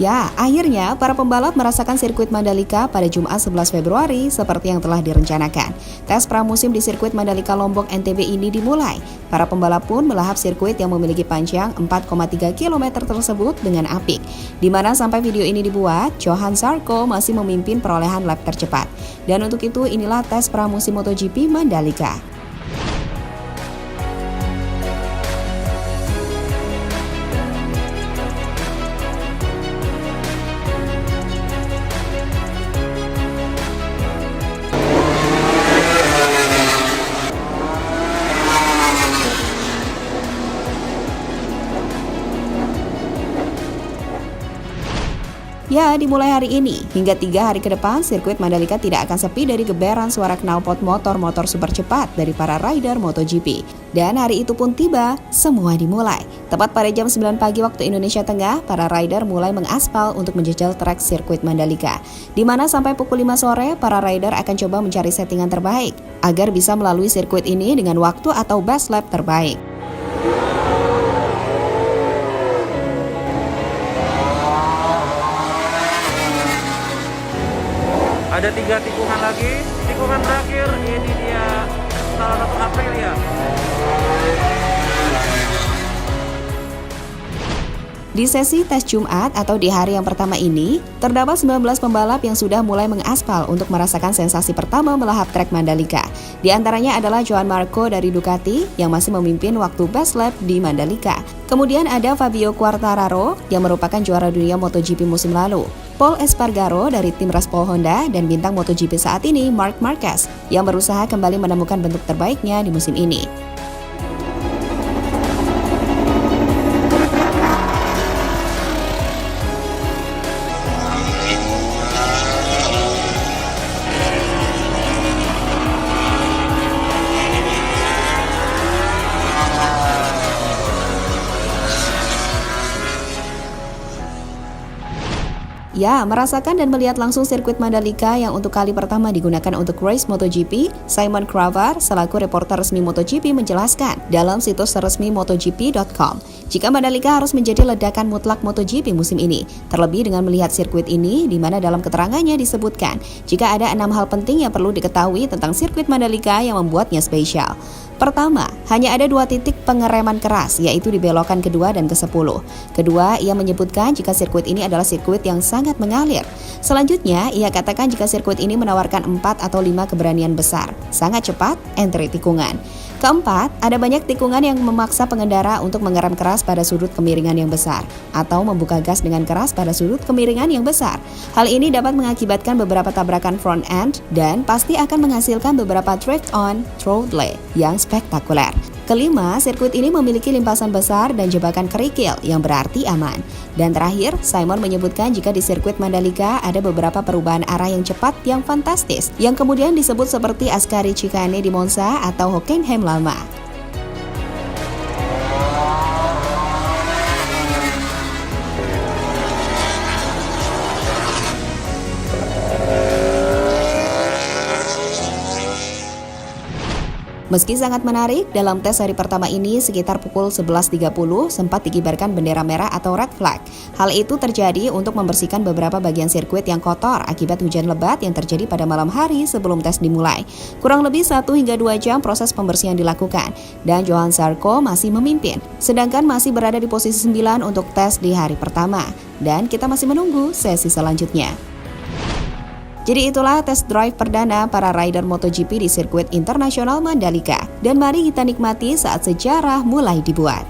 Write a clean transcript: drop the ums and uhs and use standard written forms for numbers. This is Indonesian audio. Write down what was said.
Ya, akhirnya para pembalap merasakan sirkuit Mandalika pada Jumat 11 Februari seperti yang telah direncanakan. Tes pramusim di sirkuit Mandalika Lombok NTB ini dimulai. Para pembalap pun melahap sirkuit yang memiliki panjang 4,3 km tersebut dengan apik. Di mana sampai video ini dibuat, Johan Zarco masih memimpin perolehan lap tercepat. Dan untuk itu inilah tes pramusim MotoGP Mandalika. Ya, dimulai hari ini, hingga 3 hari ke depan, sirkuit Mandalika tidak akan sepi dari geberan suara knalpot motor-motor super cepat dari para rider MotoGP. Dan hari itu pun tiba, semua dimulai. Tepat pada jam 9 pagi waktu Indonesia Tengah, para rider mulai mengaspal untuk menjajal trek sirkuit Mandalika. Di mana sampai pukul 5 sore, para rider akan coba mencari settingan terbaik, agar bisa melalui sirkuit ini dengan waktu atau best lap terbaik. Ada 3 tikungan lagi, tikungan terakhir ini dia salah satu Aprilia. Di sesi tes Jumat atau di hari yang pertama ini, terdapat 19 pembalap yang sudah mulai mengaspal untuk merasakan sensasi pertama melahap trek Mandalika. Di antaranya adalah Joan Marco dari Ducati yang masih memimpin waktu best lap di Mandalika. Kemudian ada Fabio Quartararo yang merupakan juara dunia MotoGP musim lalu. Pol Espargaro dari tim Respol Honda dan bintang MotoGP saat ini Marc Marquez yang berusaha kembali menemukan bentuk terbaiknya di musim ini. Ya, merasakan dan melihat langsung sirkuit Mandalika yang untuk kali pertama digunakan untuk race MotoGP, Simon Cravar selaku reporter resmi MotoGP menjelaskan dalam situs resmi MotoGP.com jika Mandalika harus menjadi ledakan mutlak MotoGP musim ini, terlebih dengan melihat sirkuit ini di mana dalam keterangannya disebutkan jika ada 6 hal penting yang perlu diketahui tentang sirkuit Mandalika yang membuatnya spesial. Pertama, hanya ada 2 titik pengereman keras, yaitu di belokan kedua dan ke-10. Kedua, ia menyebutkan jika sirkuit ini adalah sirkuit yang sangat mengalir. Selanjutnya, ia katakan jika sirkuit ini menawarkan 4 atau 5 keberanian besar, sangat cepat, entry tikungan. Keempat, ada banyak tikungan yang memaksa pengendara untuk mengerem keras pada sudut kemiringan yang besar, atau membuka gas dengan keras pada sudut kemiringan yang besar. Hal ini dapat mengakibatkan beberapa tabrakan front end, dan pasti akan menghasilkan beberapa drift on, throttle yang spektakuler. Kelima, sirkuit ini memiliki limpasan besar dan jebakan kerikil yang berarti aman. Dan terakhir, Simon menyebutkan jika di sirkuit Mandalika ada beberapa perubahan arah yang cepat yang fantastis, yang kemudian disebut seperti Ascari Chicane di Monza atau Hockenheim Lama. Meski sangat menarik, dalam tes hari pertama ini sekitar pukul 11.30 sempat dikibarkan bendera merah atau red flag. Hal itu terjadi untuk membersihkan beberapa bagian sirkuit yang kotor akibat hujan lebat yang terjadi pada malam hari sebelum tes dimulai. Kurang lebih 1 hingga 2 jam proses pembersihan dilakukan, dan Johan Zarco masih memimpin, sedangkan masih berada di posisi 9 untuk tes di hari pertama. Dan kita masih menunggu sesi selanjutnya. Jadi itulah tes drive perdana para rider MotoGP di sirkuit internasional Mandalika. Dan mari kita nikmati saat sejarah mulai dibuat.